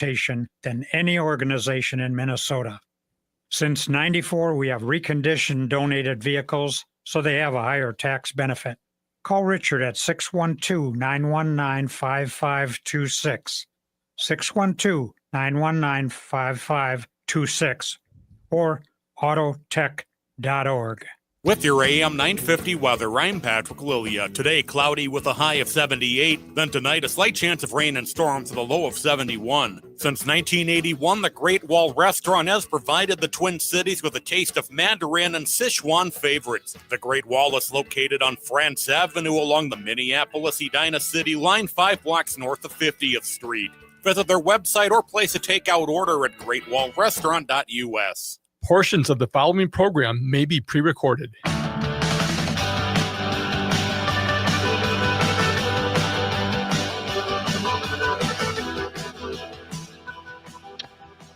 than any organization in Minnesota. Since '94, we have reconditioned donated vehicles so they have a higher tax benefit. Call Richard at 612-919-5526, 612-919-5526, or autotech.org. With your AM 950 weather, I'm Patrick Lilia. Today, cloudy with a high of 78. Then tonight, a slight chance of rain and storms with a low of 71. Since 1981, the Great Wall Restaurant has provided the Twin Cities with a taste of Mandarin and Sichuan favorites. The Great Wall is located on France Avenue along the Minneapolis-Edina City line, 5 blocks north of 50th Street. Visit their website or place a takeout order at greatwallrestaurant.us. Portions of the following program may be pre-recorded.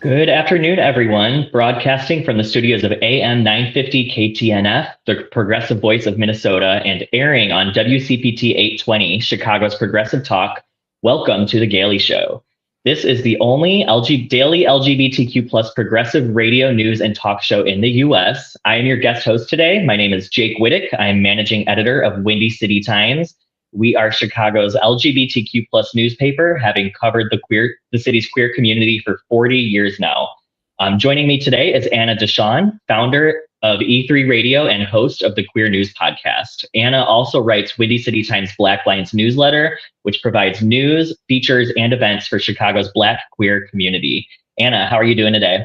Good afternoon, everyone. Broadcasting from the studios of AM 950 KTNF, the progressive voice of Minnesota, and airing on WCPT 820, Chicago's Progressive Talk. Welcome to the Gaily Show. This is the only daily LGBTQ plus progressive radio news and talk show in the U.S. I am your guest host today. My name is Jake Wittich. I am managing editor of Windy City Times. We are Chicago's LGBTQ plus newspaper, having covered the city's queer community for 40 years now. Joining me today is Anna Deshawn, founder of E3 Radio and host of the Queer News Podcast. Anna also writes Windy City Times Black Lines newsletter, which provides news, features, and events for Chicago's Black queer community. Anna, how are you doing today?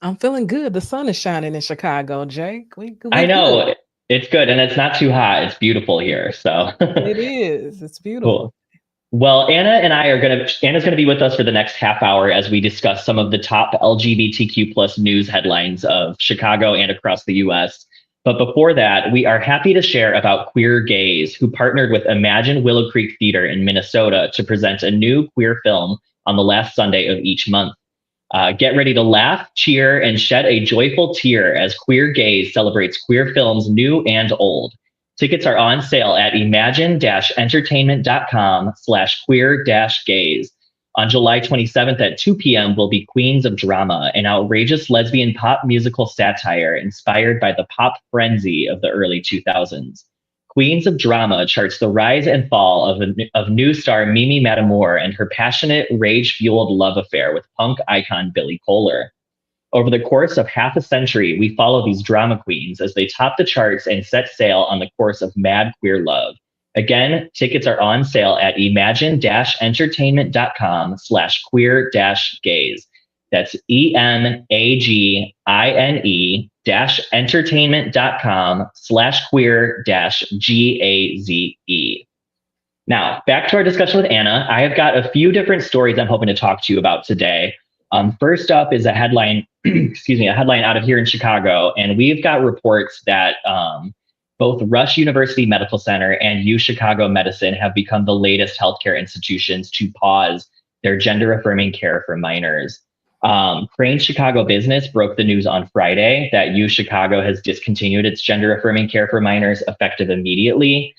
I'm feeling good. The sun is shining in Chicago, Jake. I know. Good. It's good, and it's not too hot. It's beautiful here. So it is. It's beautiful. Cool. Well, Anna's going to be with us for the next half hour as we discuss some of the top LGBTQ plus news headlines of Chicago and across the U.S. But before that, we are happy to share about Queer Gays, who partnered with Imagine Willow Creek Theater in Minnesota to present a new queer film on the last Sunday of each month. Get ready to laugh, cheer, and shed a joyful tear as Queer Gays celebrates queer films new and old. Tickets are on sale at imagine-entertainment.com/queer-gays. On July 27th at 2 p.m. will be Queens of Drama, an outrageous lesbian pop musical satire inspired by the pop frenzy of the early 2000s. Queens of Drama charts the rise and fall of new star Mimi Matamour and her passionate, rage-fueled love affair with punk icon Billy Kohler. Over the course of half a century, we follow these drama queens as they top the charts and set sail on the course of mad queer love. Again, tickets are on sale at imagine-entertainment.com/queer-gays. That's EMAGINE-entertainment.com/queer-GAZE. Now, back to our discussion with Anna. I have got a few different stories I'm hoping to talk to you about today. First up is a headline, a headline out of here in Chicago. And we've got reports that both Rush University Medical Center and UChicago Medicine have become the latest healthcare institutions to pause their gender-affirming care for minors. Crane Chicago Business broke the news on Friday that UChicago has discontinued its gender-affirming care for minors effective immediately.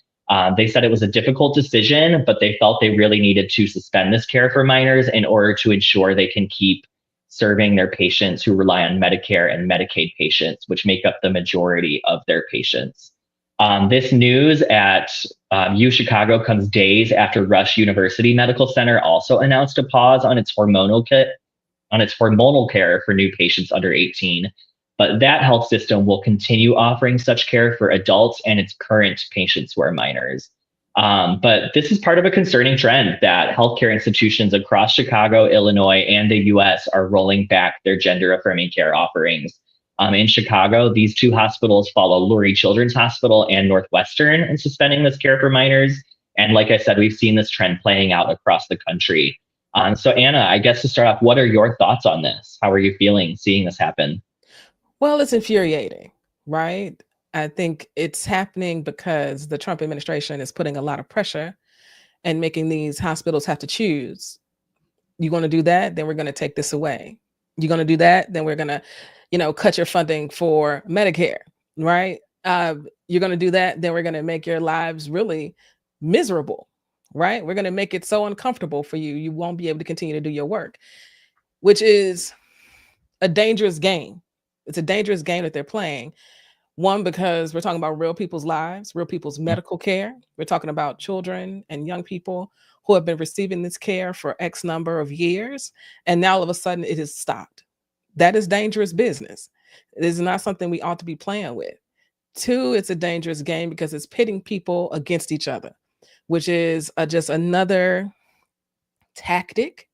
They said it was a difficult decision, but they felt they really needed to suspend this care for minors in order to ensure they can keep serving their patients who rely on Medicare and Medicaid patients, which make up the majority of their patients. This news at UChicago comes days after Rush University Medical Center also announced a pause on its hormonal care for new patients under 18. But that health system will continue offering such care for adults and its current patients who are minors. But this is part of a concerning trend that healthcare institutions across Chicago, Illinois, and the U.S. are rolling back their gender-affirming care offerings. In Chicago, these two hospitals follow Lurie Children's Hospital and Northwestern in suspending this care for minors. And like I said, we've seen this trend playing out across the country. So Anna, I guess to start off, what are your thoughts on this? How are you feeling seeing this happen? Well, it's infuriating, right? I think it's happening because the Trump administration is putting a lot of pressure and making these hospitals have to choose. You're going to do that, then we're going to take this away. You're going to do that, then we're going to, cut your funding for Medicare, right? You're going to do that, then we're going to make your lives really miserable, right? We're going to make it so uncomfortable for you. You won't be able to continue to do your work. which is a dangerous game. It's a dangerous game that they're playing. One, because we're talking about real people's lives, real people's medical care. We're talking about children and young people who have been receiving this care for X number of years, and now all of a sudden it is stopped. That is dangerous business. It is not something we ought to be playing with. Two, it's a dangerous game because it's pitting people against each other, which is just another tactic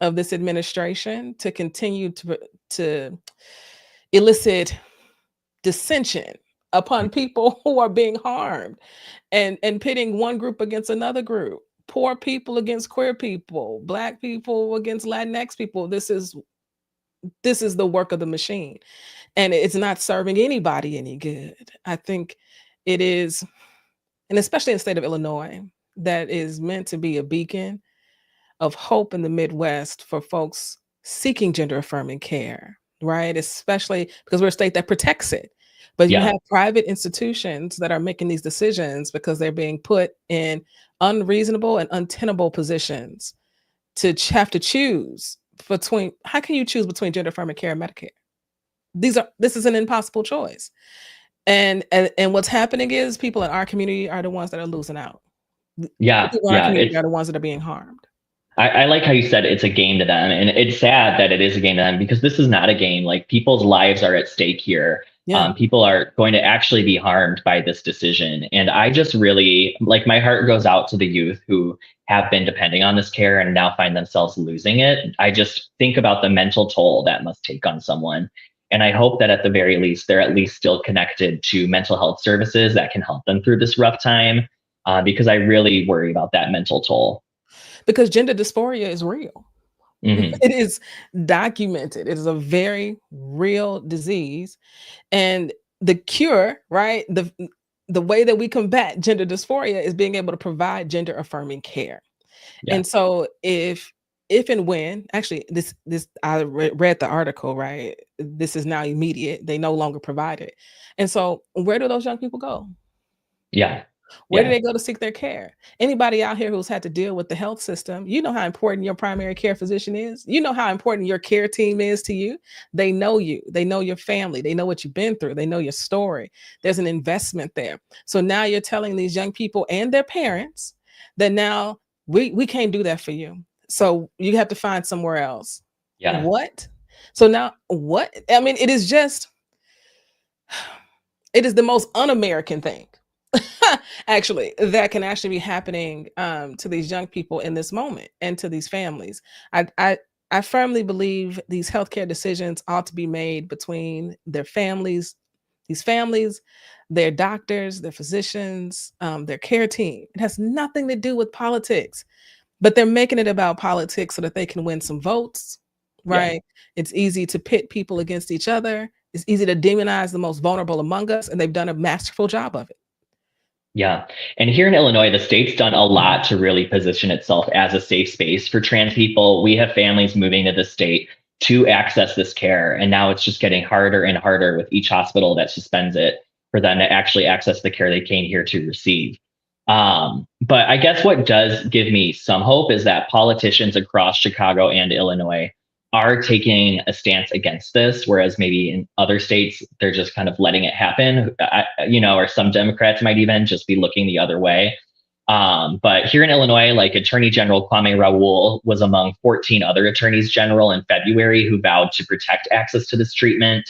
of this administration to continue to elicit dissension upon people who are being harmed, and pitting one group against another group, poor people against queer people, Black people against Latinx people. This is the work of the machine, and it's not serving anybody any good. I think it is, and especially in the state of Illinois, that is meant to be a beacon of hope in the Midwest for folks seeking gender affirming care, right? Especially because we're a state that protects it. But you Yeah. have private institutions that are making these decisions because they're being put in unreasonable and untenable positions to have to choose between. How can you choose between gender affirming care and Medicare? This is an impossible choice. And what's happening is people in our community are the ones that are losing out. Yeah. People in our Yeah. community are the ones that are being harmed. I like how you said it's a game to them, and it's sad that it is a game to them because this is not a game. Like, people's lives are at stake here. Yeah. People are going to actually be harmed by this decision, and I just really, like, my heart goes out to the youth who have been depending on this care and now find themselves losing it. I just think about the mental toll that must take on someone, and I hope that at the very least they're at least still connected to mental health services that can help them through this rough time, because I really worry about that mental toll. Because gender dysphoria is real. Mhm. It is documented. It is a very real disease. And the cure, right? The way that we combat gender dysphoria is being able to provide gender affirming care. Yeah. And so if and when, actually, this I read the article, right? This is now immediate. They no longer provide it. And so where do those young people go? Yeah. Where do Yeah. they go to seek their care? Anybody out here who's had to deal with the health system, you know how important your primary care physician is. You know how important your care team is to you. They know you. They know your family. They know what you've been through. They know your story. There's an investment there. So now you're telling these young people and their parents that now we can't do that for you. So you have to find somewhere else. Yeah. What? So now what? I mean, it is the most un-American thing. Actually, that can actually be happening to these young people in this moment and to these families. I firmly believe these healthcare decisions ought to be made between their families, these families, their doctors, their physicians, their care team. It has nothing to do with politics, but they're making it about politics so that they can win some votes, Yeah. right? It's easy to pit people against each other. It's easy to demonize the most vulnerable among us, and they've done a masterful job of it. Yeah. And here in Illinois, the state's done a lot to really position itself as a safe space for trans people. We have families moving to the state to access this care. And now it's just getting harder and harder with each hospital that suspends it for them to actually access the care they came here to receive. But I guess what does give me some hope is that politicians across Chicago and Illinois are taking a stance against this, whereas maybe in other states, they're just kind of letting it happen, or some Democrats might even just be looking the other way. But here in Illinois, like Attorney General Kwame Raoul was among 14 other attorneys general in February who vowed to protect access to this treatment.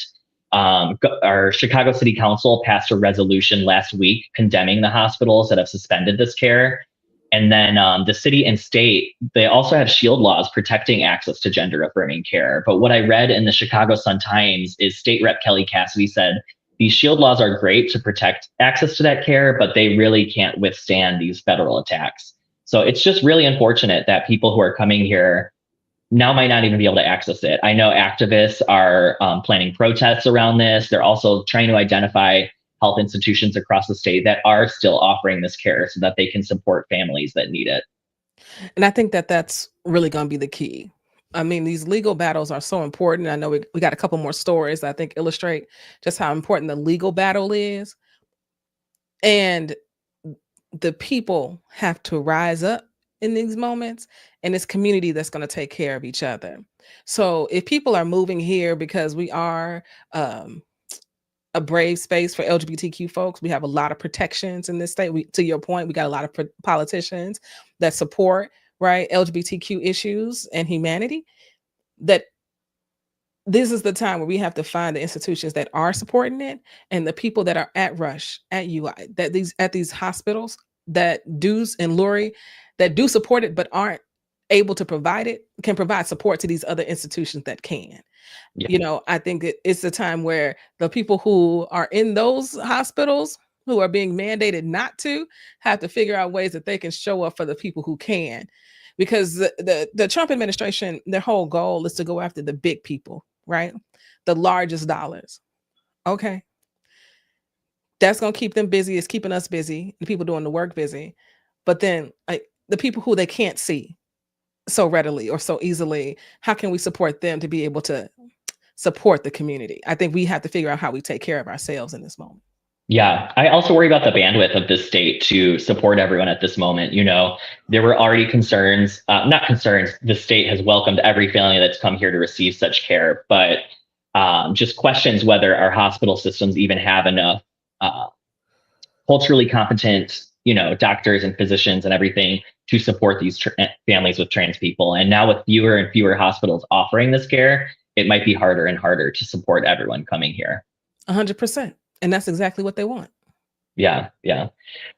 Our Chicago City Council passed a resolution last week condemning the hospitals that have suspended this care. And then the city and state, they also have shield laws protecting access to gender affirming care. But what I read in the Chicago Sun-Times is State Rep Kelly Cassidy said, these shield laws are great to protect access to that care, but they really can't withstand these federal attacks. So it's just really unfortunate that people who are coming here now might not even be able to access it. I know activists are planning protests around this. They're also trying to identify health institutions across the state that are still offering this care so that they can support families that need it. And I think that that's really going to be the key. I mean, these legal battles are so important. I know we got a couple more stories that I think illustrate just how important the legal battle is. And the people have to rise up in these moments, and it's community that's going to take care of each other. So if people are moving here because we are a brave space for LGBTQ folks, we have a lot of protections in this state. To your point, we got a lot of politicians that support, right, LGBTQ issues and humanity. That this is the time where we have to find the institutions that are supporting it, and the people that are at Rush, at UI, that these hospitals that Deuce and Lori that do support it but aren't able to provide it, can provide support to these other institutions that can. Yeah. I think it's a time where the people who are in those hospitals who are being mandated not to have to figure out ways that they can show up for the people who can, because the Trump administration, their whole goal is to go after the big people, right? The largest dollars. Okay. That's going to keep them busy. It's keeping us busy, the people doing the work busy. But then the people who they can't see so readily or so easily, how can we support them to be able to support the community? I think we have to figure out how we take care of ourselves in this moment. Yeah, I also worry about the bandwidth of the state to support everyone at this moment. There were already concerns, not concerns. The state has welcomed every family that's come here to receive such care, but just questions whether our hospital systems even have enough culturally competent, doctors and physicians and everything to support these families with trans people. And now with fewer and fewer hospitals offering this care, it might be harder and harder to support everyone coming here. 100%. And that's exactly what they want. Yeah.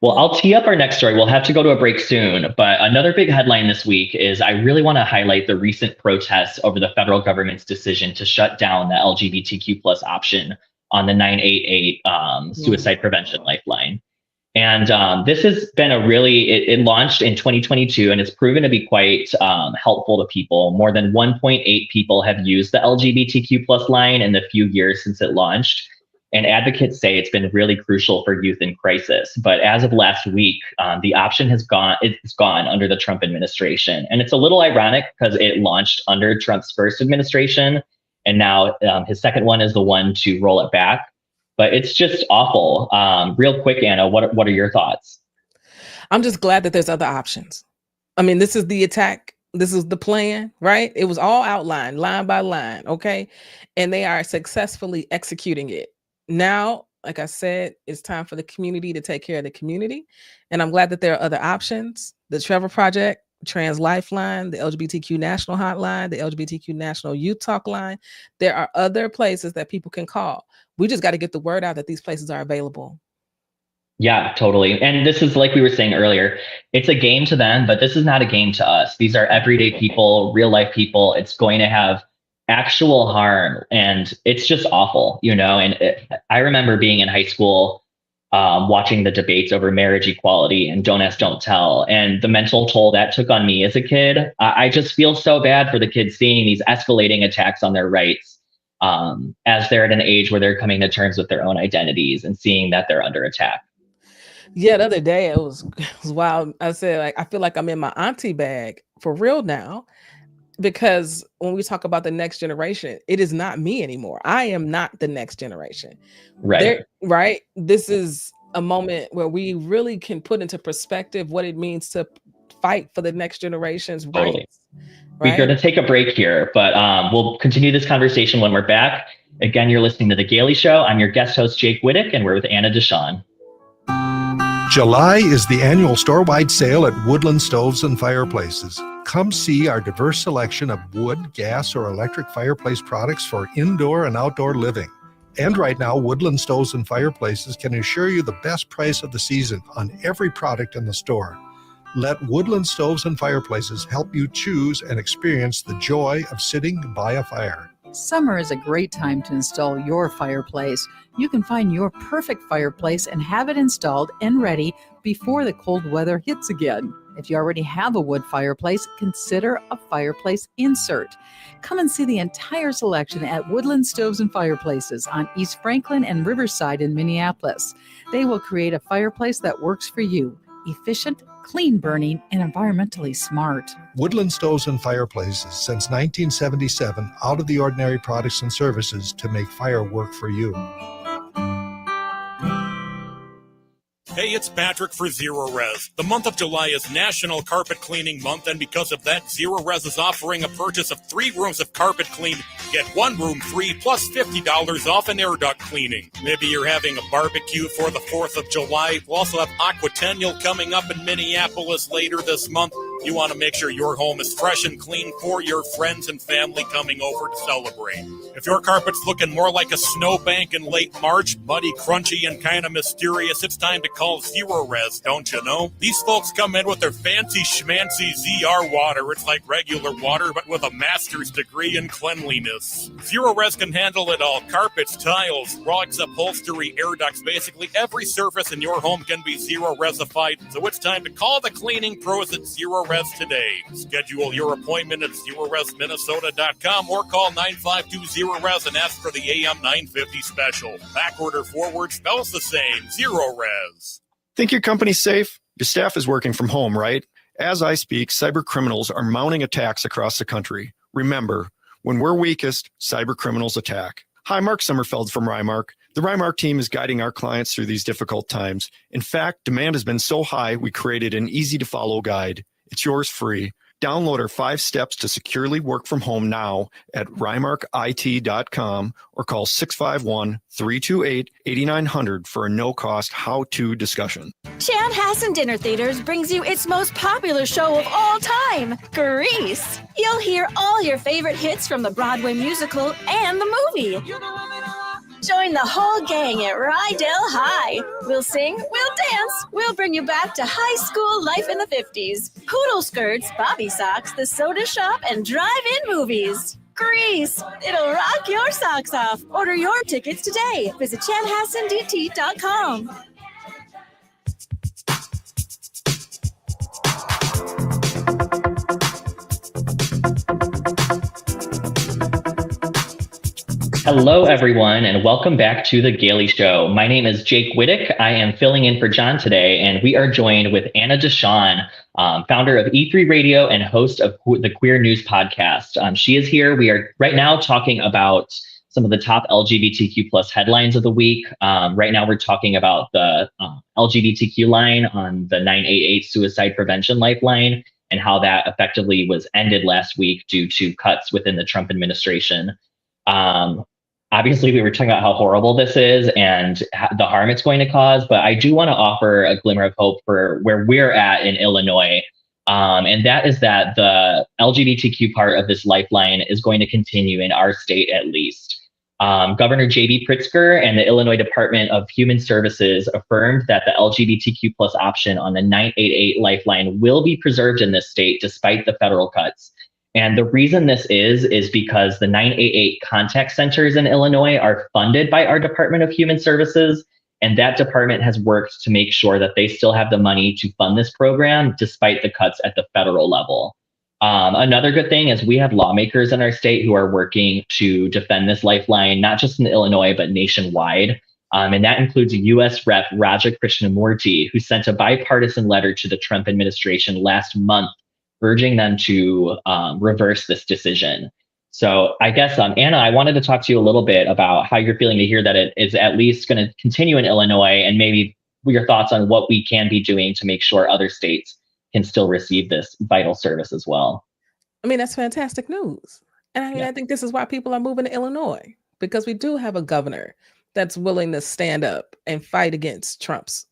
Well, I'll tee up our next story. We'll have to go to a break soon, but another big headline this week is I really want to highlight the recent protests over the federal government's decision to shut down the LGBTQ plus option on the 988 suicide prevention lifeline. And this has been it launched in 2022, and it's proven to be quite helpful to people. More than 1.8 people have used the LGBTQ plus line in the few years since it launched. And advocates say it's been really crucial for youth in crisis. But as of last week, the option it's gone under the Trump administration. And it's a little ironic because it launched under Trump's first administration. And now his second one is the one to roll it back. But it's just awful. Real quick, Anna, what are your thoughts? I'm just glad that there's other options. I mean, this is the attack. This is the plan, right? It was all outlined line by line. Okay. And they are successfully executing it. Now, like I said, it's time for the community to take care of the community. And I'm glad that there are other options. The Trevor Project, Trans Lifeline, the LGBTQ National Hotline, the LGBTQ National Youth Talk Line. There are other places that people can call. We just got to get the word out that these places are available. Yeah, totally. And this is, like we were saying earlier, it's a game to them, but this is not a game to us. These are everyday people, real life people. It's going to have actual harm, and it's just awful, And I remember being in high school, watching the debates over marriage equality and don't ask, don't tell, and the mental toll that took on me as a kid. I just feel so bad for the kids seeing these escalating attacks on their rights as they're at an age where they're coming to terms with their own identities and seeing that they're under attack. Yeah, the other day it was wild. I said, I feel like I'm in my auntie bag for real now. Because when we talk about the next generation, it is not me anymore. I am not the next generation. Right. Right. This is a moment where we really can put into perspective what it means to fight for the next generation's rights. Right? We're going to take a break here, but we'll continue this conversation when we're back. Again, you're listening to The Gaily Show. I'm your guest host, Jake Wittich, and we're with Anna Deshawn. July is the annual store-wide sale at Woodland Stoves and Fireplaces. Come see our diverse selection of wood, gas, or electric fireplace products for indoor and outdoor living. And right now, Woodland Stoves and Fireplaces can assure you the best price of the season on every product in the store. Let Woodland Stoves and Fireplaces help you choose and experience the joy of sitting by a fire. Summer is a great time to install your fireplace. You can find your perfect fireplace and have it installed and ready before the cold weather hits again. If you already have a wood fireplace, consider a fireplace insert. Come and see the entire selection at Woodland Stoves and Fireplaces on East Franklin and Riverside in Minneapolis. They will create a fireplace that works for you. Efficient, clean burning, and environmentally smart. Woodland Stoves and Fireplaces, since 1977, out of the ordinary products and services to make fire work for you. Hey, it's Patrick for Zero Res. The month of July is National Carpet Cleaning Month, and because of that, Zero Res is offering a purchase of 3 rooms of carpet cleaned. Get 1 room free plus $50 off an air duct cleaning. Maybe you're having a barbecue for the 4th of July. We'll also have Aquatennial coming up in Minneapolis later this month. You want to make sure your home is fresh and clean for your friends and family coming over to celebrate. If your carpet's looking more like a snowbank in late March, muddy, crunchy, and kind of mysterious, it's time to call Zero Res, don't you know? These folks come in with their fancy schmancy ZR water. It's like regular water, but with a master's degree in cleanliness. Zero Res can handle it all. Carpets, tiles, rugs, upholstery, air ducts, basically every surface in your home can be Zero Resified. So it's time to call the cleaning pros at Zero Res today. Schedule your appointment at ZeroResMinnesota.com or call 952-ZERO-RES and ask for the AM 950 special. Backward or forward spells the same. Zero Res. Think your company's safe? Your staff is working from home, right? As I speak, cyber criminals are mounting attacks across the country. Remember, when we're weakest, cyber criminals attack. Hi, Mark Sommerfeld from Rymark. The Rymark team is guiding our clients through these difficult times. In fact, demand has been so high, we created an easy-to-follow guide. It's yours free. Download our 5 steps to securely work from home now at rymarkit.com or call 651-328-8900 for a no-cost how-to discussion. Chanhassen Dinner Theaters brings you its most popular show of all time, Grease. You'll hear all your favorite hits from the Broadway musical and the movie. Join the whole gang at Rydell High. We'll sing, we'll dance, we'll bring you back to high school life in the 50s. Poodle skirts, bobby socks, the soda shop, and drive-in movies. Grease, it'll rock your socks off. Order your tickets today. Visit chanhassendt.com. Hello, everyone, and welcome back to the Gaily Show. My name is Jake Wittich. I am filling in for John today, and we are joined with Anna Deshawn, founder of E3 Radio and host of the Queer News Podcast. She is here. We are right now talking about some of the top LGBTQ plus headlines of the week. Right now, we're talking about the LGBTQ line on the 988 Suicide Prevention Lifeline and how that effectively was ended last week due to cuts within the Trump administration. Obviously, we were talking about how horrible this is and the harm it's going to cause, but I do want to offer a glimmer of hope for where we're at in Illinois. And that is that the LGBTQ part of this lifeline is going to continue in our state at least. Governor J.B. Pritzker and the Illinois Department of Human Services affirmed that the LGBTQ plus option on the 988 lifeline will be preserved in this state despite the federal cuts. And the reason this is because the 988 contact centers in Illinois are funded by our Department of Human Services, and that department has worked to make sure that they still have the money to fund this program despite the cuts at the federal level. Another good thing is we have lawmakers in our state who are working to defend this lifeline, not just in Illinois, but nationwide. And that includes U.S. Rep. Raja Krishnamurti, who sent a bipartisan letter to the Trump administration last month urging them to reverse this decision. So I guess, Anna, I wanted to talk to you a little bit about how you're feeling to hear that it is at least going to continue in Illinois, and maybe your thoughts on what we can be doing to make sure other states can still receive this vital service as well. I mean, that's fantastic news. And I mean, I think this is why people are moving to Illinois, because we do have a governor that's willing to stand up and fight against Trump's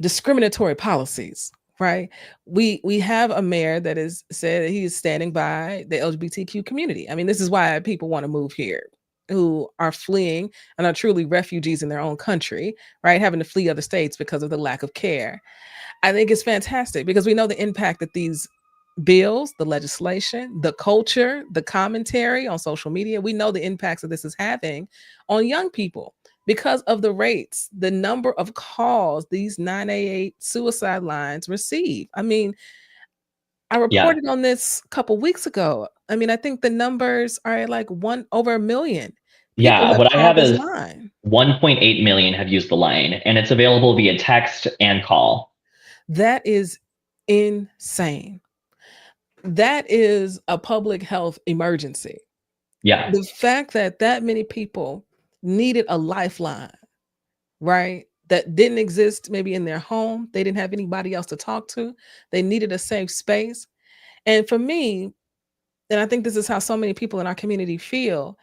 discriminatory policies. Right. We have a mayor that has said that he is standing by the LGBTQ community. I mean, this is why people want to move here, who are fleeing and are truly refugees in their own country, right? Having to flee other states because of the lack of care. I think it's fantastic because we know the impact that these bills, the legislation, the culture, the commentary on social media, we know the impacts that this is having on young people. Because of the rates, the number of calls these 988 suicide lines receive. I mean, I reported on this a couple weeks ago. I mean, I think the numbers are at like over 1 million. Yeah, what I have is 1.8 million have used the line, and it's available via text and call. That is insane. That is a public health emergency. Yeah. The fact that many people needed a lifeline, right? that didn't exist maybe in their home. They didn't have anybody else to talk to. They needed a safe space. And for me, and I think this is how so many people in our community feel,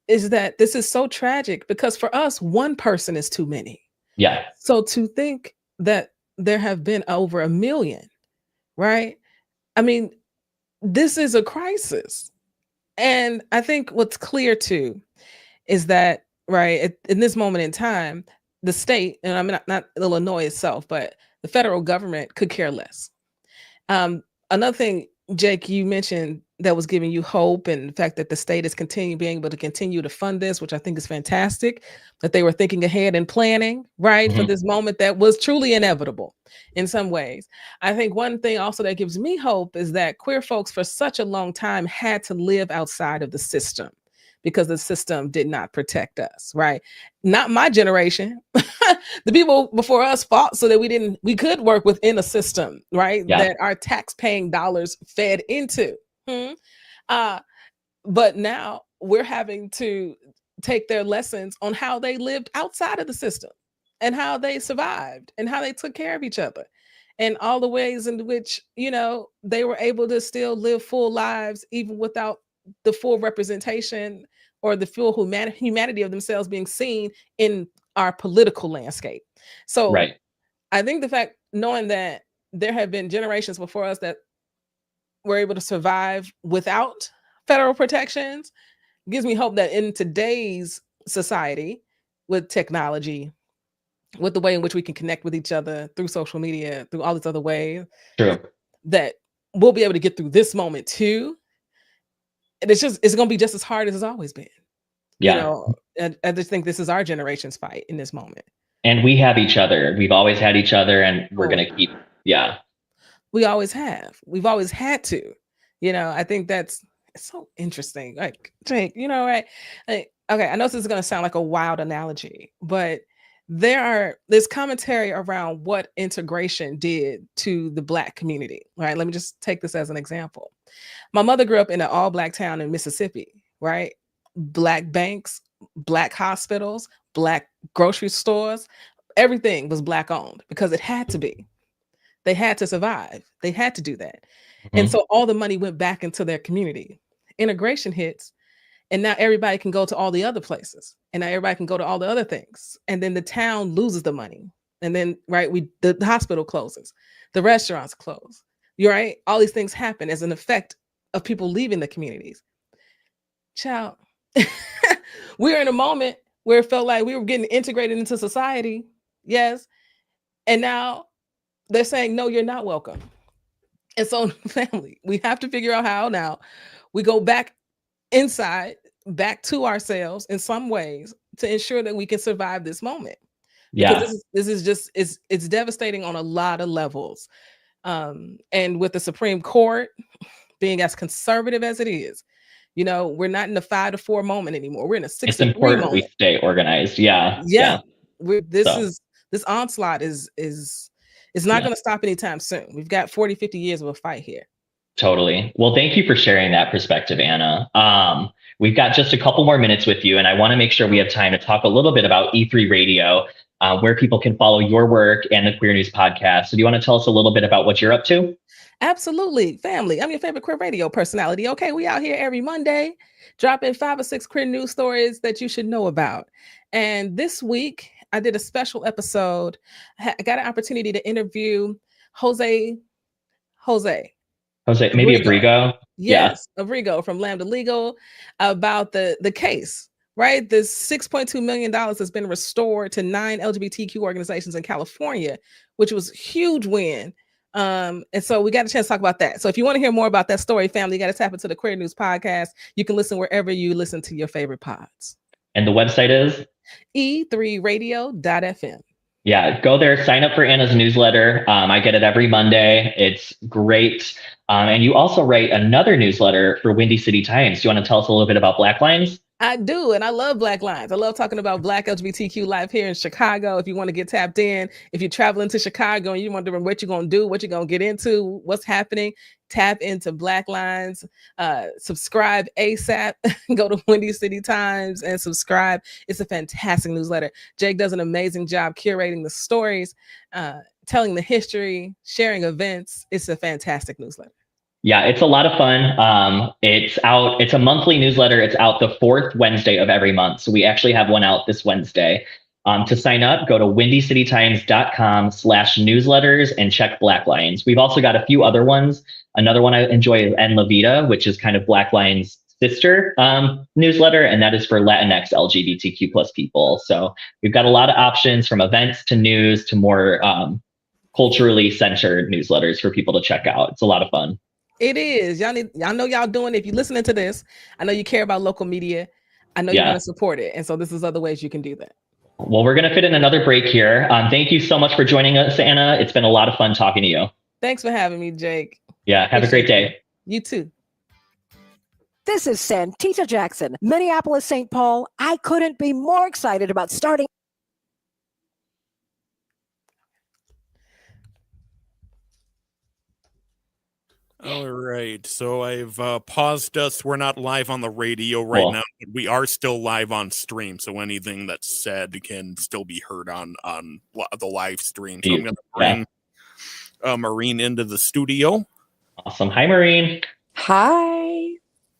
is that this is so tragic because for us, one person is too many. Yeah. So to think that there have been over 1 million, right? I mean, this is a crisis. And I think what's clear too is that, right, in this moment in time, the state, and I mean not Illinois itself, but the federal government could care less. Another thing, Jake, you mentioned that was giving you hope, and the fact that the state is being able to continue to fund this, which I think is fantastic, that they were thinking ahead and planning, right, for this moment that was truly inevitable in some ways. I think one thing also that gives me hope is that queer folks for such a long time had to live outside of the system because the system did not protect us, right? Not my generation. The people before us fought so that we could work within a system, right? Yeah. That our tax-paying dollars fed into. But now we're having to take their lessons on how they lived outside of the system and how they survived and how they took care of each other and all the ways in which, they were able to still live full lives even without the full representation or the full humanity of themselves being seen in our political landscape. So Right. I think the fact, knowing that there have been generations before us that were able to survive without federal protections gives me hope that in today's society, with technology, with the way in which we can connect with each other through social media, through all these other ways, True. that we'll be able to get through this moment too. And it's going to be just as hard as it's always been. Yeah. I just think this is our generation's fight in this moment. And we have each other. We've always had each other, and we're going to keep. Yeah. We always have. We've always had to. I think it's so interesting. Like, Jake, right? Like, okay, I know this is going to sound like a wild analogy, but there's commentary around what integration did to the Black community, right? Let me just take this as an example. My mother grew up in an all-Black town in Mississippi, right? Black banks, Black hospitals, Black grocery stores, everything was Black owned because it had to be. They had to survive. They had to do that. And so all the money went back into their community. Integration hits, and now everybody can go to all the other places, and now everybody can go to all the other things. And then the town loses the money. And then, right, the hospital closes, the restaurants close. You're right. All these things happen as an effect of people leaving the communities. Child, we were in a moment where it felt like we were getting integrated into society. Yes. And now they're saying, no, you're not welcome. And so, family, we have to figure out how now we go back inside, back to ourselves in some ways to ensure that we can survive this moment. Yeah. Because this is just, it's devastating on a lot of levels. And with the Supreme Court being as conservative as it is, we're not in the 5-4 moment anymore. We're in a 6-3 It's important moment. we stay organized. Yeah. This onslaught is not going to stop anytime soon. We've got 40-50 years of a fight here. Totally. Well, thank you for sharing that perspective, Anna. We've got just a couple more minutes with you, and I want to make sure we have time to talk a little bit about E3 Radio, where people can follow your work and the Queer News Podcast. So do you want to tell us a little bit about what you're up to? Absolutely. Family, I'm your favorite queer radio personality. Okay, we out here every Monday dropping 5 or 6 queer news stories that you should know about. And this week, I did a special episode. I got an opportunity to interview Jose, maybe Abrigo. Yes, Abrigo from Lambda Legal about the case, right? This $6.2 million has been restored to 9 LGBTQ organizations in California, which was a huge win. And so we got a chance to talk about that. So if you want to hear more about that story, family, you got to tap into the Queer News Podcast. You can listen wherever you listen to your favorite pods. And the website is? e3radio.fm. Yeah, go there, sign up for Anna's newsletter. I get it every Monday. It's great. And you also write another newsletter for Windy City Times. Do you want to tell us a little bit about Black Lines? I do, and I love Black Lines. I love talking about Black LGBTQ life here in Chicago. If you want to get tapped in, if you're traveling to Chicago and you're wondering what you're going to do, what you're going to get into, what's happening, tap into Black Lines. Subscribe ASAP. Go to Windy City Times and subscribe. It's a fantastic newsletter. Jake does an amazing job curating the stories, telling the history, sharing events. It's a fantastic newsletter. Yeah, it's a lot of fun. It's a monthly newsletter. It's out the fourth Wednesday of every month. So we actually have one out this Wednesday. To sign up, go to windycitytimes.com/newsletters and check Black Lines. We've also got a few other ones. Another one I enjoy is En La Vida, which is kind of Black Lines' sister newsletter, and that is for Latinx LGBTQ plus people. So we've got a lot of options, from events to news to more culturally centered newsletters for people to check out. It's a lot of fun. It is. Y'all know y'all doing it. If you're listening to this, I know you care about local media. I know you want to support it. And so this is other ways you can do that. Well, we're going to fit in another break here. Thank you so much for joining us, Anna. It's been a lot of fun talking to you. Thanks for having me, Jake. Yeah, have a great day. You too. This is Santita Jackson, Minneapolis, St. Paul. I couldn't be more excited about starting. All right, so I've paused us. We're not live on the radio right now, but we are still live on stream. So anything that's said can still be heard on the live stream. So I'm going to bring Maureen into the studio. Awesome. Hi, Maureen. Hi.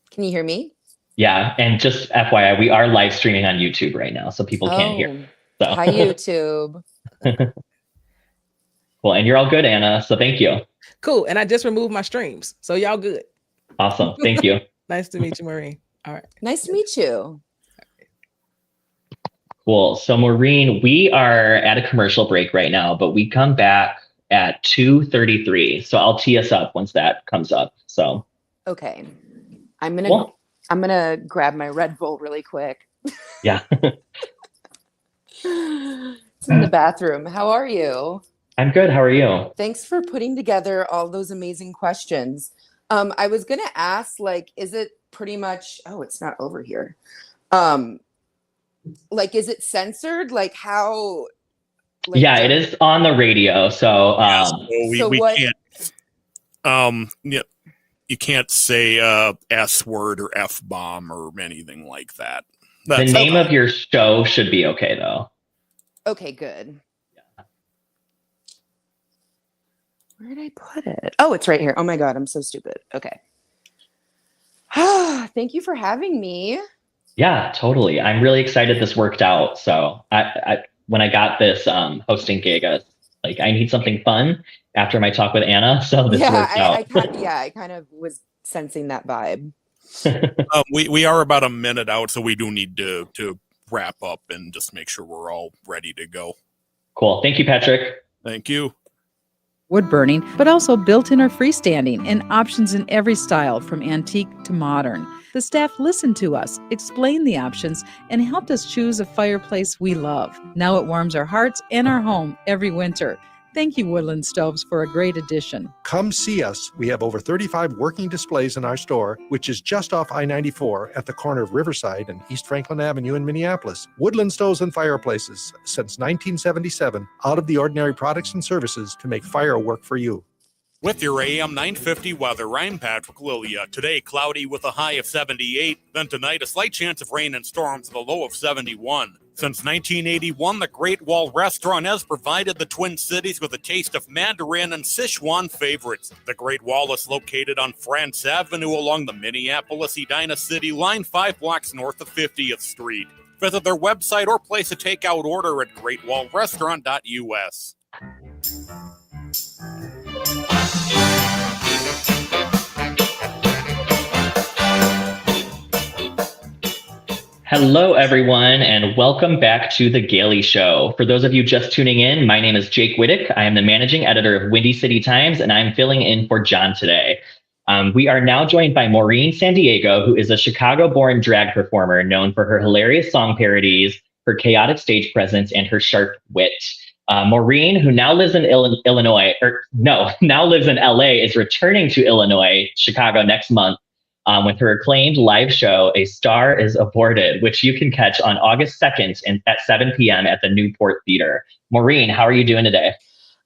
Can you hear me? Yeah, and just FYI, we are live streaming on YouTube right now, so people can't hear. So. Hi, YouTube. Well, and you're all good, Anna, so thank you. Cool. And I just removed my streams. So y'all good. Awesome. Thank you. Nice to meet you, Maureen. All right. Nice to meet you. Cool. So Maureen, we are at a commercial break right now, but we come back at 2:33. So I'll tee us up once that comes up. So okay. I'm gonna grab my Red Bull really quick. Yeah. It's in the bathroom. How are you? I'm good. How are you? Thanks for putting together all those amazing questions. I was going to ask, like, is it pretty much, oh, it's not over here. Like, is it censored? Like how? Like, yeah, it is on the radio. So, we can't, you can't say S word or F bomb or anything like that. The name of your show should be okay though. Okay, good. Where did I put it? Oh, it's right here. Oh my God, I'm so stupid. Okay. Thank you for having me. Yeah, totally. I'm really excited this worked out. So I when I got this hosting gig, I was like, I need something fun after my talk with Anna. So this worked out. I kind of was sensing that vibe. We are about a minute out, so we do need to wrap up and just make sure we're all ready to go. Cool. Thank you, Patrick. Thank you. Wood burning, but also built-in or freestanding, and options in every style from antique to modern. The staff listened to us, explained the options, and helped us choose a fireplace we love. Now it warms our hearts and our home every winter. Thank you, Woodland Stoves, for a great addition. Come see us. We have over 35 working displays in our store, which is just off I-94 at the corner of Riverside and East Franklin Avenue in Minneapolis. Woodland Stoves and Fireplaces, since 1977, out of the ordinary products and services to make fire work for you. With your AM 950 weather, I'm Patrick Lilia. Today, cloudy with a high of 78. Then tonight, a slight chance of rain and storms with a low of 71. Since 1981, the Great Wall Restaurant has provided the Twin Cities with a taste of Mandarin and Sichuan favorites. The Great Wall is located on France Avenue along the Minneapolis-Edina City line, 5 blocks north of 50th Street. Visit their website or place a takeout order at greatwallrestaurant.us. Hello, everyone, and welcome back to The Gaily Show. For those of you just tuning in, my name is Jake Wittich. I am the managing editor of Windy City Times, and I'm filling in for John today. We are now joined by Maureen Sandiego, who is a Chicago-born drag performer known for her hilarious song parodies, her chaotic stage presence, and her sharp wit. Maureen, who now lives in now lives in LA, is returning to Illinois, Chicago next month. with her acclaimed live show, A Star is Aborted, which you can catch on August 2nd at 7 p.m. at the Newport Theater. Maureen, how are you doing today?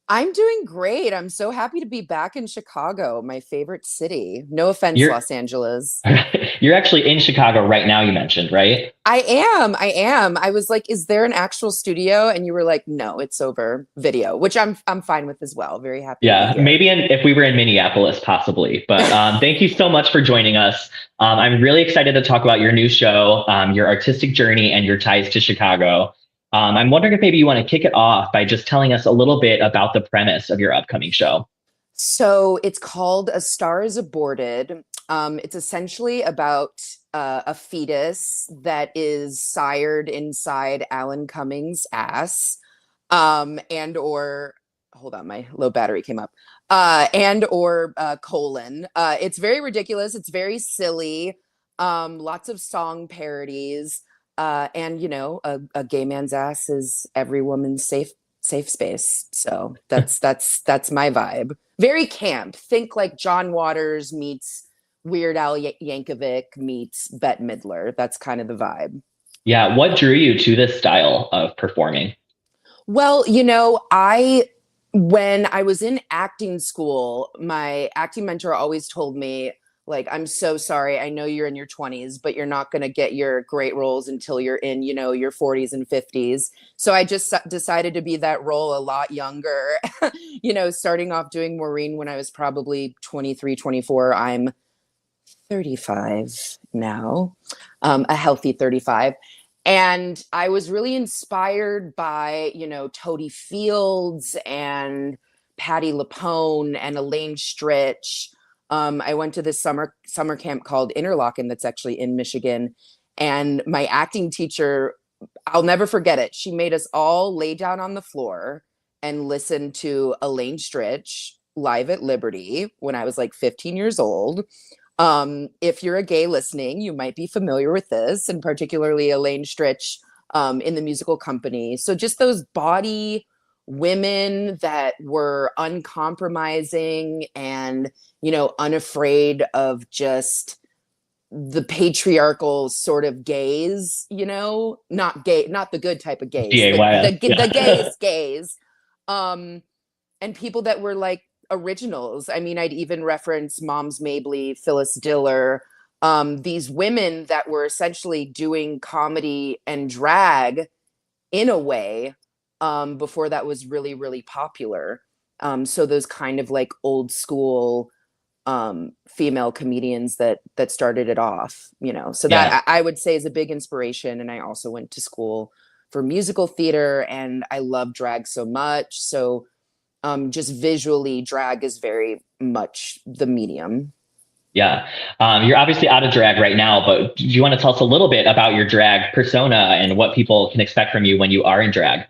I'm doing great. I'm so happy to be back in Chicago, my favorite city. No offense, You're Los Angeles. you're actually in Chicago right now, you mentioned, right? I am. I was like, is there an actual studio? And you were like, no, it's over video, which I'm fine with as well. Very happy to be Yeah, here. maybe if we were in Minneapolis, possibly. But thank you so much for joining us. I'm really excited to talk about your new show, your artistic journey, and your ties to Chicago. I'm wondering if maybe you want to kick it off by just telling us a little bit about the premise of your upcoming show. So it's called A Star is Aborted. It's essentially about a fetus that is sired inside Alan Cummings' ass, and or hold on, my low battery came up. And or colon. It's very ridiculous. It's very silly. Lots of song parodies. And you know, a gay man's ass is every woman's safe space. So that's my vibe. Very camp. Think like John Waters meets Weird Al Yankovic meets Bette Midler. That's kind of the vibe. Yeah, what drew you to this style of performing? Well, when I was in acting school, my acting mentor always told me, like, I'm so sorry. I know you're in your 20s, but you're not going to get your great roles until you're in, your 40s and 50s. So I just decided to be that role a lot younger, starting off doing Maureen when I was probably 23, 24. I'm 35 now, a healthy 35. And I was really inspired by, Toady Fields and Patti LuPone and Elaine Stritch. I went to this summer camp called Interlochen that's actually in Michigan. And my acting teacher, I'll never forget it. She made us all lay down on the floor and listen to Elaine Stritch live at Liberty when I was like 15 years old. If you're a gay listening, you might be familiar with this, and particularly Elaine Stritch in the Musical Company. So just those bawdy women that were uncompromising and, unafraid of just the patriarchal sort of gaze, not the good type of gaze, the gays gaze, and people that were like originals. I mean, I'd even reference Moms Mabley, Phyllis Diller, these women that were essentially doing comedy and drag in a way before that was really, really popular. So those kind of like old school female comedians that started it off, so that I would say is a big inspiration. And I also went to school for musical theater and I love drag so much. So just visually, drag is very much the medium. Yeah. You're obviously out of drag right now, but do you want to tell us a little bit about your drag persona and what people can expect from you when you are in drag?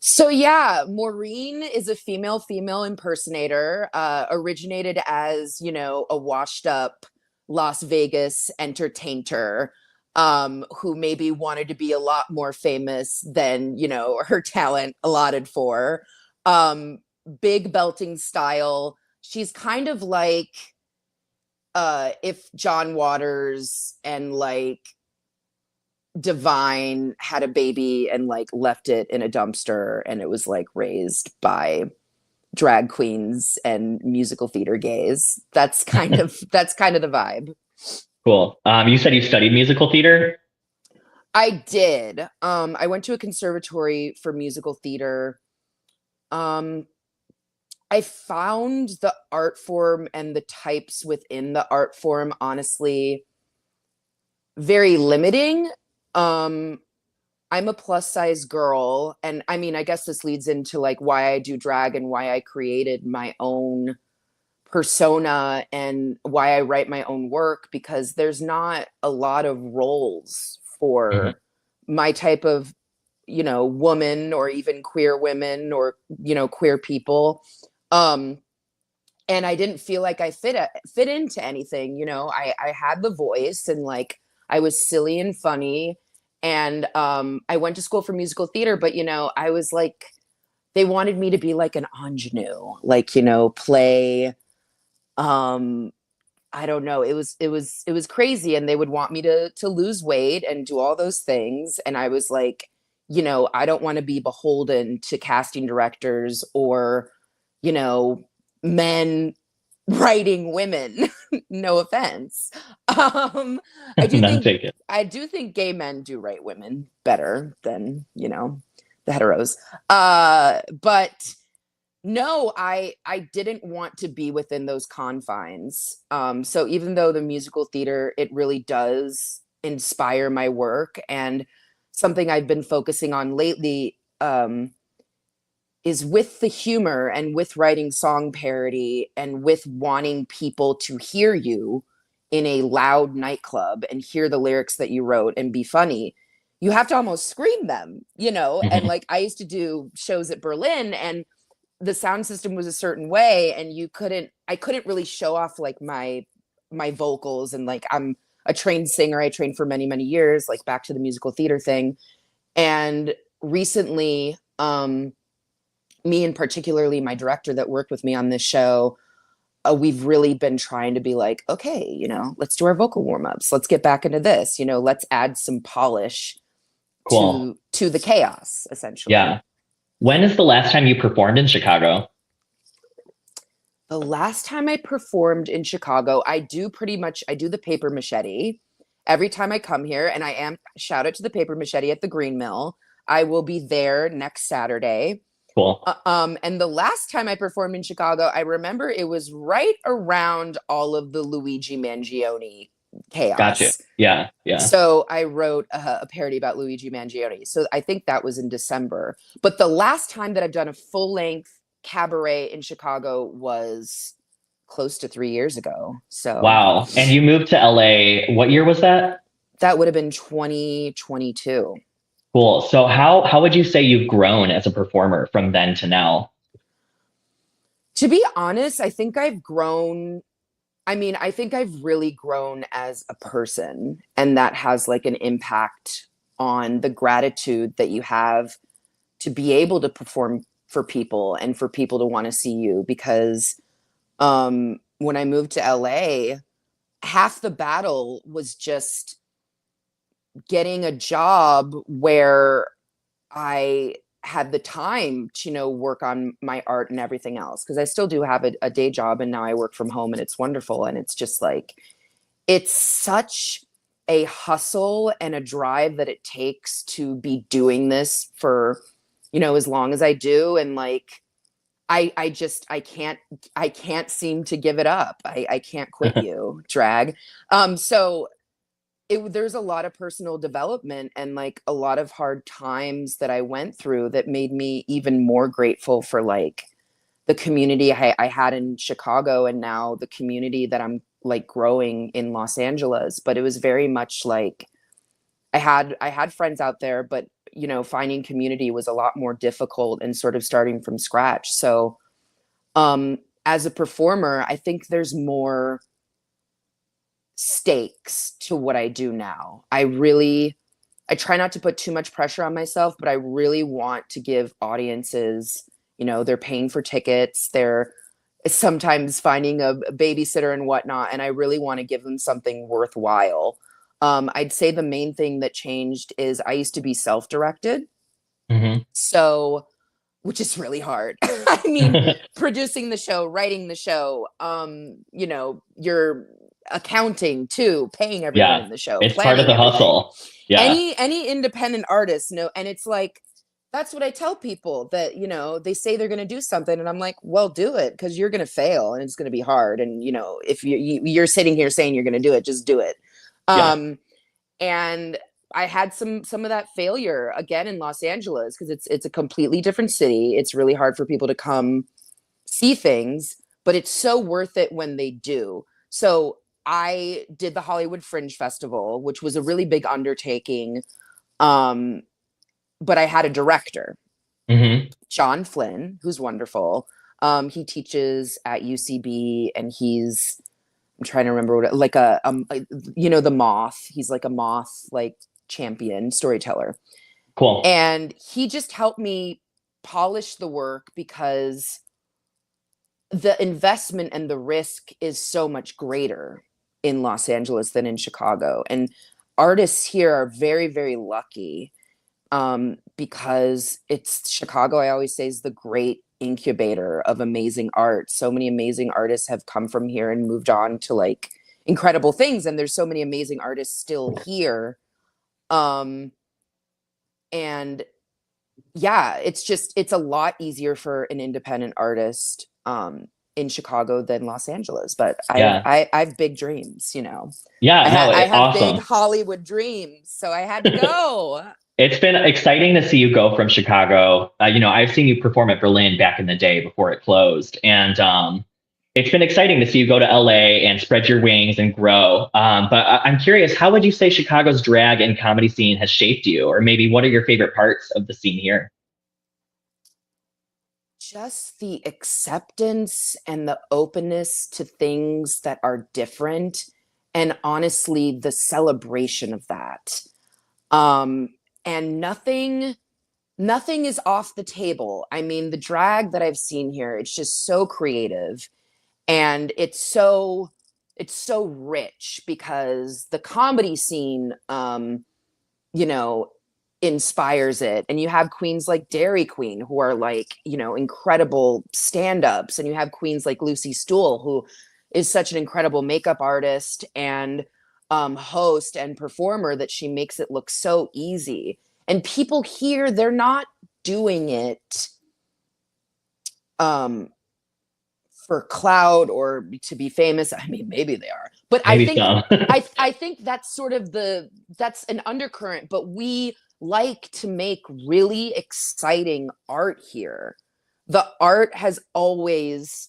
So yeah, Maureen is a female impersonator, originated as, a washed up Las Vegas entertainer, who maybe wanted to be a lot more famous than, her talent allotted for. Big belting style. She's kind of like if John Waters and like Divine had a baby and like left it in a dumpster and it was like raised by drag queens and musical theater gays. That's kind of the vibe. Cool. You said you studied musical theater? I did. I went to a conservatory for musical theater. I found the art form and the types within the art form, honestly, very limiting. I'm a plus size girl. And I mean, I guess this leads into like why I do drag and why I created my own persona and why I write my own work, because there's not a lot of roles for my type of, woman or even queer women or, queer people. And I didn't feel like I fit into anything, I had the voice and like, I was silly and funny. And, I went to school for musical theater, but, I was like, they wanted me to be like an ingenue, like, play, I don't know. It was crazy. And they would want me to lose weight and do all those things. And I was like, I don't want to be beholden to casting directors or, men writing women. No offense. None taken. I do think gay men do write women better than, the heteros. But no, I didn't want to be within those confines. So even though the musical theater, it really does inspire my work, and something I've been focusing on lately is with the humor and with writing song parody and with wanting people to hear you in a loud nightclub and hear the lyrics that you wrote and be funny. You have to almost scream them, and like I used to do shows at Berlin, and the sound system was a certain way, and I couldn't really show off like my vocals, and like I'm a trained singer. I trained for many, many years, like back to the musical theater thing. And recently, me and particularly my director that worked with me on this show, we've really been trying to be like, okay, let's do our vocal warm-ups. Let's get back into this, let's add some polish to the chaos, essentially. Yeah. When is the last time you performed in Chicago? The last time I performed in Chicago, I do the paper machete every time I come here. And shout out to the paper machete at the Green Mill. I will be there next Saturday. Cool. And the last time I performed in Chicago, I remember it was right around all of the Luigi Mangione chaos. Gotcha. Yeah. So I wrote a parody about Luigi Mangione. So I think that was in December. But the last time that I've done a full-length cabaret in Chicago was close to 3 years ago. So wow. And you moved to LA. What year was that? That would have been 2022. Cool. So how would you say you've grown as a performer from then to now? To be honest, I think I've grown. I think I've really grown as a person, and that has like an impact on the gratitude that you have to be able to perform for people and for people to want to see you. Because when I moved to LA, half the battle was just getting a job where I had the time to work on my art and everything else, because I still do have a day job, and now I work from home, and it's wonderful. And it's just like, it's such a hustle and a drive that it takes to be doing this for as long as I do. And like I can't seem to give it up. I can't quit you, drag. So there's a lot of personal development and like a lot of hard times that I went through that made me even more grateful for like the community I had in Chicago, and now the community that I'm like growing in Los Angeles. But it was very much like I had friends out there, but finding community was a lot more difficult and sort of starting from scratch. So as a performer, I think there's more stakes to what I do now. I try not to put too much pressure on myself, but I really want to give audiences, they're paying for tickets, they're sometimes finding a babysitter and whatnot, and I really want to give them something worthwhile. I'd say the main thing that changed is I used to be self-directed. So, which is really hard. I mean, producing the show, writing the show, you're accounting too, paying everyone in the show. It's part of the hustle. Yeah. Any independent artist and it's like, that's what I tell people, that, they say they're going to do something, and I'm like, well, do it, because you're going to fail and it's going to be hard. And, if you're sitting here saying you're going to do it, just do it. And I had some of that failure again in Los Angeles, because it's a completely different city. It's really hard for people to come see things, but it's so worth it when they do. So I did the Hollywood Fringe Festival, which was a really big undertaking. But I had a director, John Flynn, who's wonderful. He teaches at UCB, and I'm trying to remember what, like the Moth. He's like a Moth, like champion storyteller. Cool. And he just helped me polish the work, because the investment and the risk is so much greater in Los Angeles than in Chicago. And artists here are very, very lucky because it's Chicago, I always say, is the great incubator of amazing art. So many amazing artists have come from here and moved on to like incredible things. And there's so many amazing artists still here. And yeah, it's a lot easier for an independent artist in Chicago than Los Angeles. But I have big dreams, you know. Yeah, I have awesome. big Hollywood dreams, so I had to go. It's been exciting to see you go from Chicago. I've seen you perform at Berlin back in the day before it closed. And it's been exciting to see you go to LA and spread your wings and grow. But I'm curious, how would you say Chicago's drag and comedy scene has shaped you? Or maybe what are your favorite parts of the scene here? Just the acceptance and the openness to things that are different. And honestly, the celebration of that. And nothing is off the table. I mean, the drag that I've seen here, it's just so creative. And it's so rich because the comedy scene, inspires it. And you have queens like Dairy Queen who are like, incredible stand-ups. And you have queens like Lucy Stool, who is such an incredible makeup artist and host and performer that she makes it look so easy. And people here, they're not doing it for clout or to be famous. I mean, maybe they are, but Maybe I think that's sort of that's an undercurrent, but we like to make really exciting art here. The art has always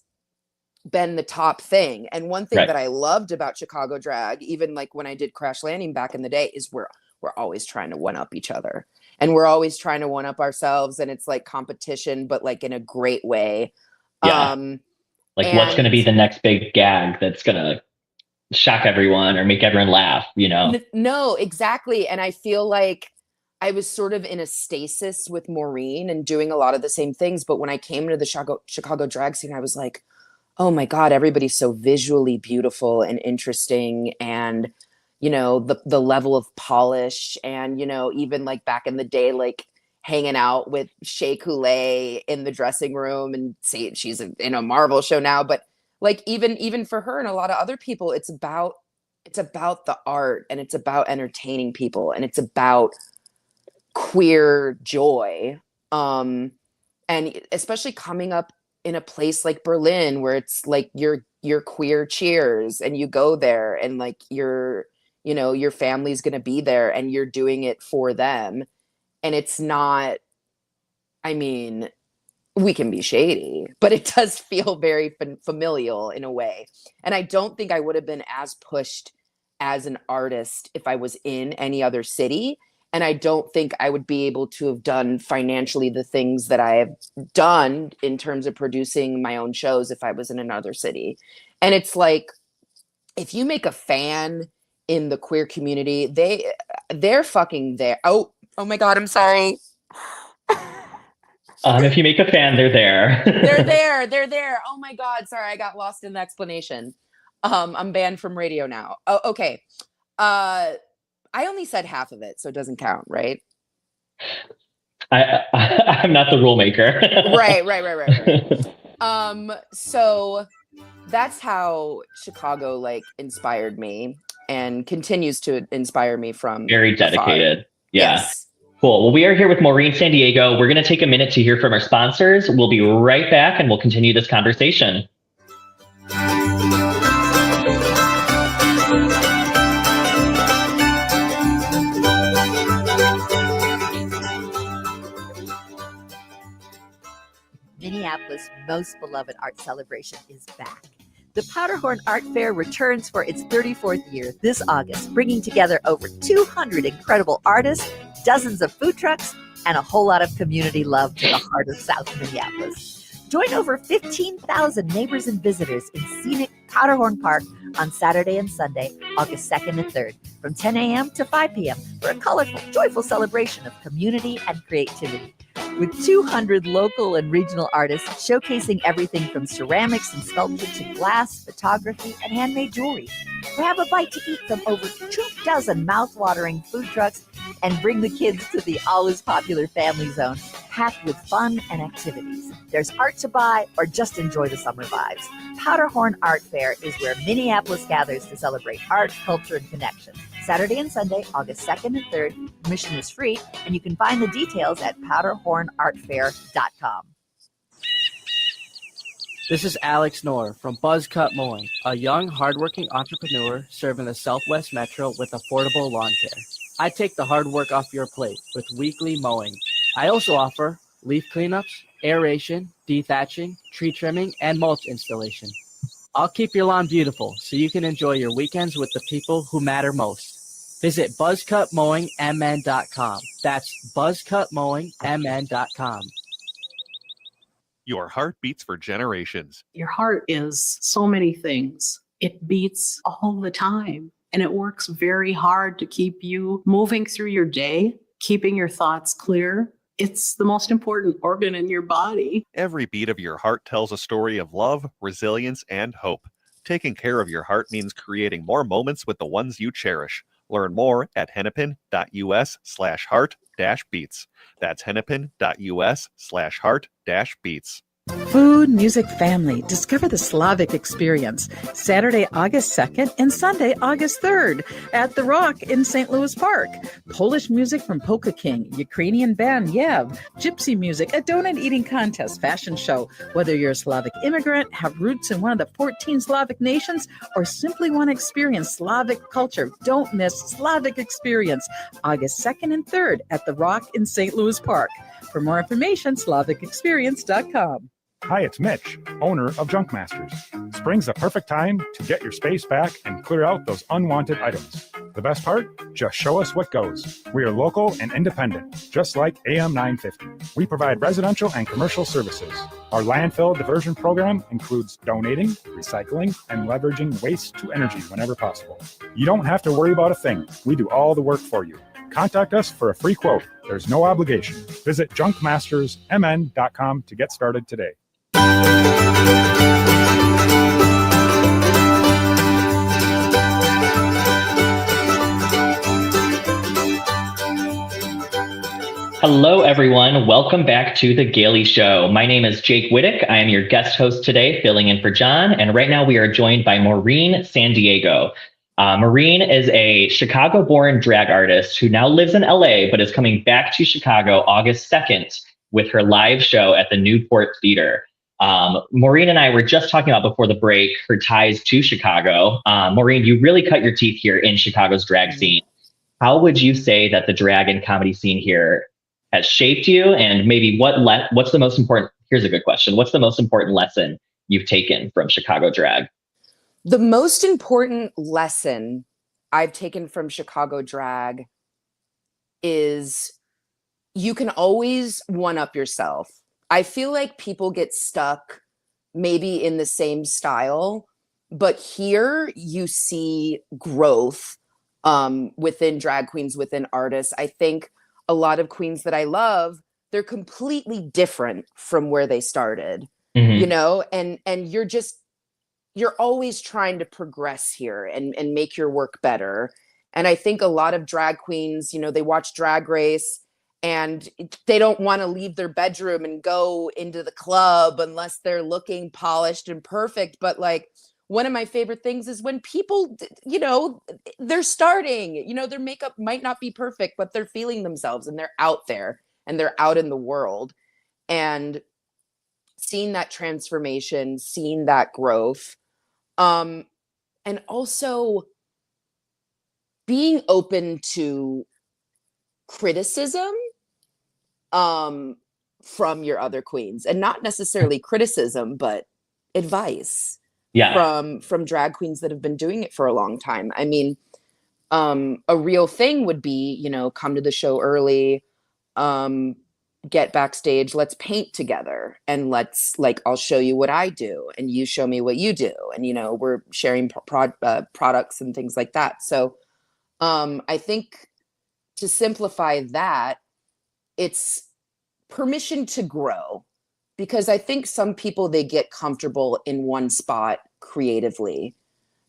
been the top thing. And one thing that I loved about Chicago drag, even like when I did Crash Landing back in the day, is we're always trying to one up each other, and we're always trying to one up ourselves. And it's like competition, but like in a great way. Yeah. What's going to be the next big gag that's going to shock everyone or make everyone laugh, No, exactly. And I feel like I was sort of in a stasis with Maureen and doing a lot of the same things. But when I came into the Chicago drag scene, I was like, oh my God, everybody's so visually beautiful and interesting. And, the level of polish and, even like back in the day, like hanging out with Shea Coulee in the dressing room and see she's in a Marvel show now. But like, even for her and a lot of other people, it's about the art, and it's about entertaining people, and it's about queer joy. And especially coming up in a place like Berlin, where it's like your queer cheers, and you go there and like your family's going to be there and you're doing it for them. And it's not, I mean, we can be shady, but it does feel very familial in a way. And I don't think I would have been as pushed as an artist if I was in any other city. And I don't think I would be able to have done financially the things that I have done in terms of producing my own shows if I was in another city. And it's like, if you make a fan in the queer community, they're fucking there. Oh my God, I'm sorry. If you make a fan, they're there. They're there. Oh my God, sorry, I got lost in the explanation. I'm banned from radio now. Oh, okay. I only said half of it, so it doesn't count, right? I'm not the rule maker. Right. So that's how Chicago like inspired me and continues to inspire me from very dedicated. afar. Yeah. Yes. Cool. Well, we are here with Maureen San Diego. We're going to take a minute to hear from our sponsors. We'll be right back and we'll continue this conversation. Minneapolis' most beloved art celebration is back. The Powderhorn Art Fair returns for its 34th year this August, bringing together over 200 incredible artists, dozens of food trucks, and a whole lot of community love to the heart of South Minneapolis. Join over 15,000 neighbors and visitors in scenic Powderhorn Park on Saturday and Sunday, August 2nd and 3rd, from 10 a.m. to 5 p.m. for a colorful, joyful celebration of community and creativity. with 200 local and regional artists showcasing everything from ceramics and sculpture to glass, photography, and handmade jewelry. Grab a bite to eat from over 24 mouth-watering food trucks and bring the kids to the always popular Family Zone, packed with fun and activities. There's art to buy or just enjoy the summer vibes. Powderhorn Art Fair is where Minneapolis gathers to celebrate art, culture, and connection. Saturday and Sunday, August 2nd and 3rd. Admission is free, and you can find the details at powderhornartfair.com. This is Alex Knorr from Buzz Cut Mowing, a young, hardworking entrepreneur serving the Southwest Metro with affordable lawn care. I take the hard work off your plate with weekly mowing. I also offer leaf cleanups, aeration, dethatching, tree trimming, and mulch installation. I'll keep your lawn beautiful so you can enjoy your weekends with the people who matter most. Visit buzzcutmowingmn.com. That's buzzcutmowingmn.com. Your heart beats for generations. Your heart is so many things. It beats all the time, and it works very hard to keep you moving through your day, keeping your thoughts clear. It's the most important organ in your body. Every beat of your heart tells a story of love, resilience, and hope. Taking care of your heart means creating more moments with the ones you cherish. Learn more at hennepin.us/heart-beats. That's hennepin.us/heart-beats. Food, music, family. Discover the Slavic experience. Saturday, August 2nd and Sunday, August 3rd at The Rock in St. Louis Park. Polish music from Polka King, Ukrainian band Yev, gypsy music, a donut eating contest, fashion show. Whether you're a Slavic immigrant, have roots in one of the 14 Slavic nations, or simply want to experience Slavic culture, don't miss Slavic Experience, August 2nd and 3rd at The Rock in St. Louis Park. For more information, slavicexperience.com. Hi, it's Mitch, owner of Junk Masters. Spring's the perfect time to get your space back and clear out those unwanted items. The best part? Just show us what goes. We are local and independent, just like AM 950. We provide residential and commercial services. Our landfill diversion program includes donating, recycling, and leveraging waste to energy whenever possible. You don't have to worry about a thing. We do all the work for you. Contact us for a free quote. There's no obligation. Visit junkmastersmn.com to get started today. Hello, everyone. Welcome back to the Gaily Show. My name is Jake Wittich. I am your guest host today, filling in for John. And right now we are joined by Maureen San Diego. Maureen is a Chicago-born drag artist who now lives in LA, but is coming back to Chicago August 2nd with her live show at the Newport Theater. Maureen and I were just talking about before the break her ties to Chicago. Maureen, you really cut your teeth here in Chicago's drag scene. How would you say that the drag and comedy scene here has shaped you? And maybe what's the most important? Here's a good question. What's the most important lesson you've taken from Chicago drag? The most important lesson I've taken from Chicago drag is you can always one-up yourself. I feel like people get stuck maybe in the same style, but here you see growth within drag queens, within artists. I think a lot of queens that I love, they're completely different from where they started, you know, and you're always trying to progress here and make your work better. And I think a lot of drag queens, you know, they watch Drag Race and they don't want to leave their bedroom and go into the club unless they're looking polished and perfect. But like, one of my favorite things is when people, you know, they're starting, you know, their makeup might not be perfect, but they're feeling themselves and they're out there and they're out in the world. And seeing that transformation, seeing that growth, and also being open to criticism from your other queens, and not necessarily criticism, but advice from drag queens that have been doing it for a long time. I mean, a real thing would be, you know, come to the show early, get backstage, let's paint together, and let's, like, I'll show you what I do and you show me what you do, and, you know, we're sharing products and things like that. So I think to simplify that, it's permission to grow, because I think some people, they get comfortable in one spot creatively,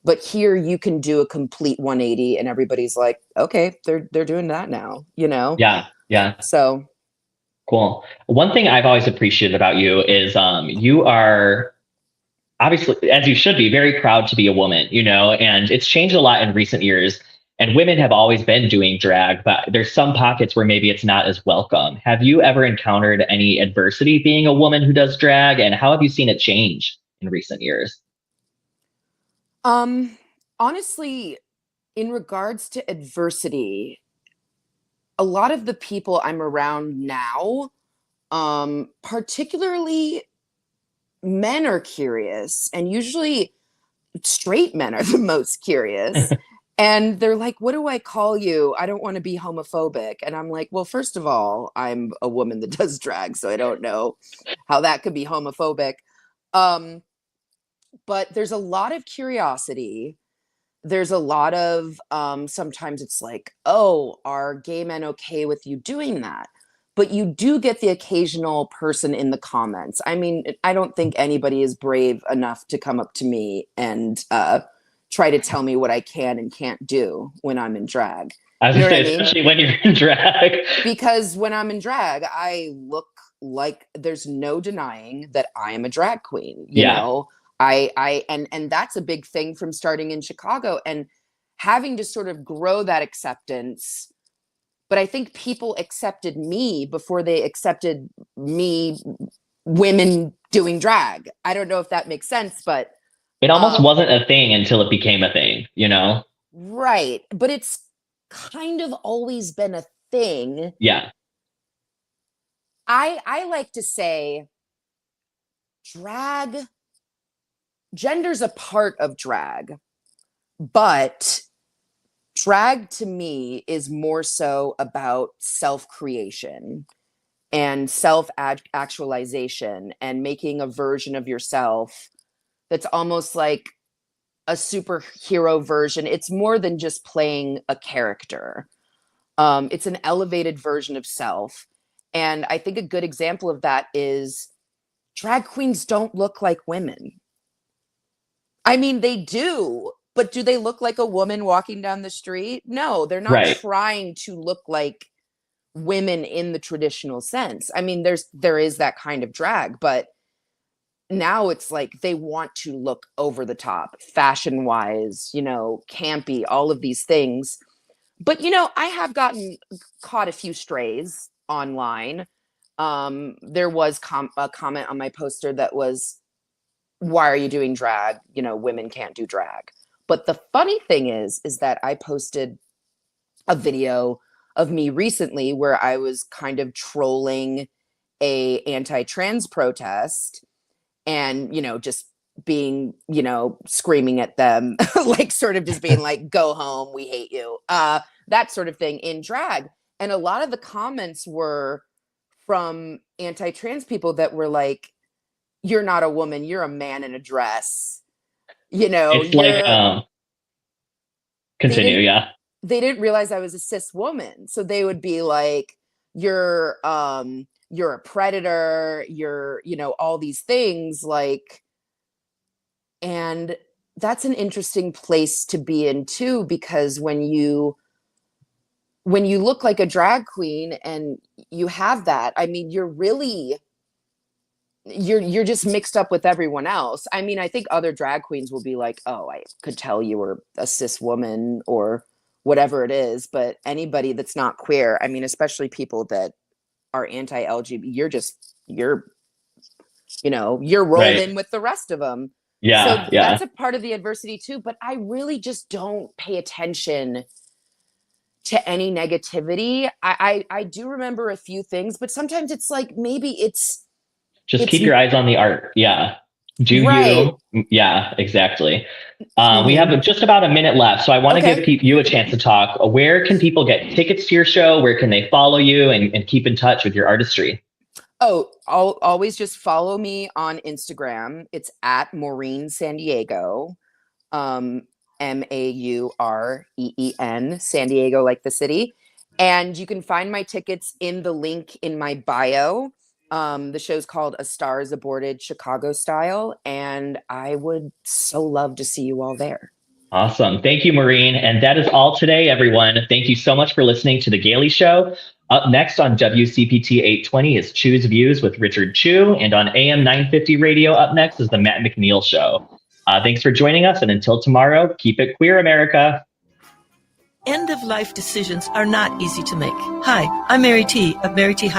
but here you can do a complete 180 and everybody's like, okay, they're doing that now, you know? Yeah. Yeah. So Cool. One thing I've always appreciated about you is you are obviously, as you should be, very proud to be a woman, you know, and it's changed a lot in recent years. And women have always been doing drag, but there's some pockets where maybe it's not as welcome. Have you ever encountered any adversity being a woman who does drag, and how have you seen it change in recent years? honestly, in regards to adversity, a lot of the people I'm around now, particularly men, are curious, and usually straight men are the most curious. And they're like, what do I call you? I don't want to be homophobic. And I'm like, well, first of all, I'm a woman that does drag, so I don't know how that could be homophobic. But there's a lot of curiosity. There's a lot of, sometimes it's like, oh, are gay men okay with you doing that? But you do get the occasional person in the comments. I mean, I don't think anybody is brave enough to come up to me and try to tell me what I can and can't do when I'm in drag. I was You know gonna what say, I mean? especially when you're in drag. Because when I'm in drag, I look like, there's no denying that I am a drag queen, you Yeah. know? And that's a big thing from starting in Chicago and having to sort of grow that acceptance. But I think people accepted me before they accepted me, women doing drag. I don't know if that makes sense, but It almost wasn't a thing until it became a thing, you know? right. But it's kind of always been a thing. Yeah. I like to say gender's a part of drag, but drag to me is more so about self-creation and self-actualization and making a version of yourself that's almost like a superhero version. It's more than just playing a character. It's an elevated version of self. And I think a good example of that is drag queens don't look like women. I mean, they do, but do they look like a woman walking down the street? No, they're not Right. trying to look like women in the traditional sense. I mean, there is that kind of drag, but now it's like they want to look over the top, fashion wise, you know, campy, all of these things. But, you know, I have caught a few strays online. There was a comment on my poster that was, why are you doing drag? You know, women can't do drag. But the funny thing is that I posted a video of me recently where I was kind of trolling a anti-trans protest and, you know, just being, you know, screaming at them, like sort of just being like, go home, we hate you. That sort of thing in drag. And a lot of the comments were from anti-trans people that were like, you're not a woman, you're a man in a dress. You know, It's like continue, yeah. They didn't realize I was a cis woman. So they would be like, you're a predator, you're, you know, all these things, like, and that's an interesting place to be in too, because when you look like a drag queen and you have that, I mean, you're just mixed up with everyone else. I mean, I think other drag queens will be like, oh, I could tell you were a cis woman or whatever it is, but anybody that's not queer, I mean, especially people that are anti-LGBT, you're rolled Right. in with the rest of them. Yeah, So yeah. that's a part of the adversity too, but I really just don't pay attention to any negativity. I do remember a few things, but sometimes it's like, maybe Just keep your eyes on the art. Yeah. Do Right. you? Yeah, exactly. We have just about a minute left, so I want to Okay. give you a chance to talk. Where can people get tickets to your show? Where can they follow you and keep in touch with your artistry? Oh, always just follow me on Instagram. It's at Maureen San Diego. Maureen San Diego, like the city. And you can find my tickets in the link in my bio. The show's called A Star is Aborted Chicago Style, and I would so love to see you all there. Awesome. Thank you, Maureen. And that is all today, everyone. Thank you so much for listening to The Gaily Show. Up next on WCPT 820 is Choose Views with Richard Chu. And on AM 950 radio, up next is The Matt McNeil Show. Thanks for joining us. And until tomorrow, keep it queer, America. End-of-life decisions are not easy to make. Hi, I'm Mary T. of Mary T. Hospital.